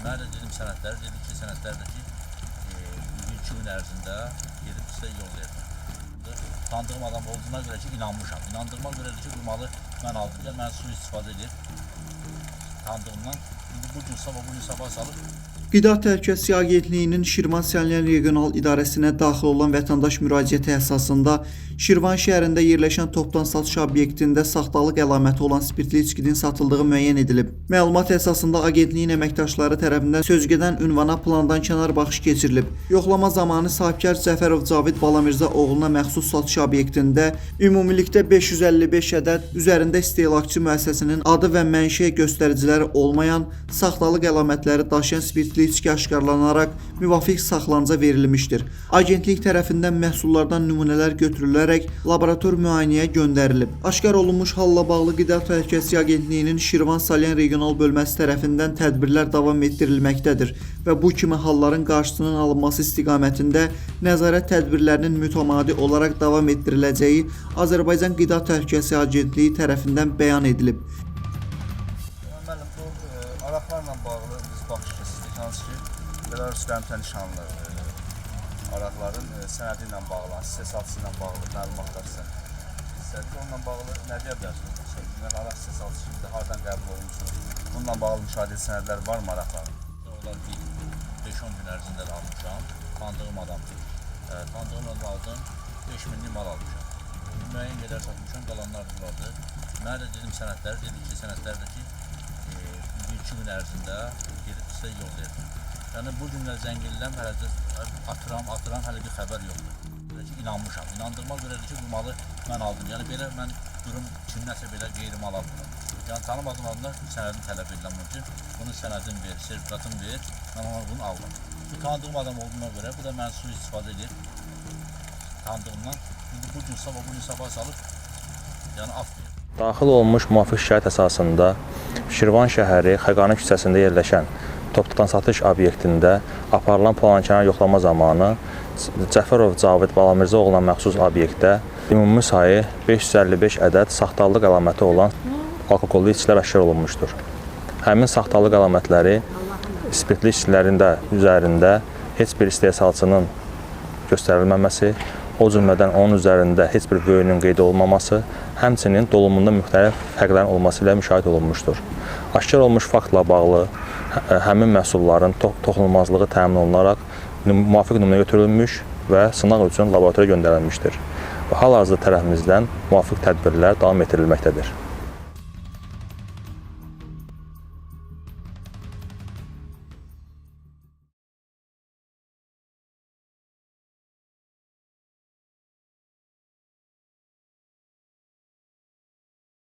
Mən də dedim sənədləri, dedim ki, sənədlərdəki 2 gün ərzində gedib sizə yol verdim. Tanıdığım adam olduğuna görə ki, inanmışam. İnandırma görədir ki, bu malı mən aldım da, mən sui-istifadə edib tanıdığımdan. Bu gün sabah salıb. Qida Təhlükəsizliyi Agentliyinin Şirvan Salyan Regional İdarəsinə daxil olan vətəndaş müraciəti əsasında Şirvan şəhərində yerləşən topdan satış obyektində saxtalıq əlaməti olan spirtli içkinin satıldığı müəyyən edilib. Məlumat əsasında agentliyin əməkdaşları tərəfindən sözgedən ünvana plandan kənar baxış keçirilib. Yoxlama zamanı sahibkar Cəfərov Cavid Balamirza oğluna məxsus satış obyektində ümumilikdə 555 ədəd üzərində istehlakçı müəssisəsinin adı və mənşə göstəriciləri olmayan saxtalıq əlamətləri daşıyan spirtli içki aşkarlanaraq müvafiq saxlanıca verilmişdir. Agentlik tərəfindən məhsullardan nümunələr götürülərək laborator müayinəyə göndərilib. Aşkar olunmuş halla bağlı Qida Təhlükəsizliyi Agentliyinin Şirvan Salyan Regional bölməsi tərəfindən tədbirlər davam etdirilməkdədir və bu kimi halların qarşısının alınması istiqamətində nəzarət tədbirlərinin mütəmadi olaraq davam etdiriləcəyi Azərbaycan Qida Təhlükəsizliyi Agentliyi tərəfindən bəyan edilib. Müəllim, bu araqlarla bağlı biz baxış keçirdik, hansı ki, Belarus Qəmtə nişanlı araqların sənədi ilə bağlı, istehsalçısı ilə bağlı məlumatlar istədik. Onunla bağlı nə deyə bilərsiniz? Deməli, araq istehsalçısı hardan qəbul olunmuşdur? Bununla bağlı müşahidə sənədləri var mı araqların? Onlar 5-10 gün ərzində də almışam, tanıdığım adamdır. Tanıdığım adam aldım, 5000'lik mal almışam. Müəyyən qədər satmışam, qalanlar bunlardır. Mən də dedim sənədləri, dedim ki, sənədlərdəki 2 gün ərzində gedib sizə yol verdim. Yəni bu günlər zəng edirəm, atıram, hələ bir xəbər yoxdur. İnanmışam. İnandırma görədir ki, bu malı mən aldım. Yəni belə mən durum kimləsə belə qeyri-mal almıram. Yəni tanımadığım adamlar sənədini tələb edirəm ki, bunun sənədini ver, sertifikatını ver, mən ona bunu aldım. Tanıdığım adam olduğuna görə bu da mən sui-istifadə edib tanıdığımdan bu gün sabah salıb yəni af verir. Daxil olunmuş müvafiq şikayət əsasında Şirvan şəhəri Xəqani küçəsində yerləşən topdan satış obyektində aparılan plankənar yoxlama zamanı Cəfərov Cavid Balamirza oğluna məxsus obyektdə ümumi sayı 555 ədəd saxtalıq əlaməti olan alkoqollu içkilər aşkar olunmuşdur. Həmin saxtalıq əlamətləri spirtli içkilərin də üzərində heç bir istehsalçının göstərilməməsi, o cümlədən onun üzərində heç bir böyüyünün qeyd olunmaması, həmçinin dolumunda müxtəlif fərqlərin olması ilə müşahidə olunmuşdur. Aşkar olmuş faktla bağlı həmin məhsulların toxunulmazlığı təmin olunaraq müvafiq nümunə götürülmüş və sınaq üçün laboratoriya göndərilmişdir. Hal-hazırda tərəfimizdən müvafiq tədbirlər davam etdirilməkdədir.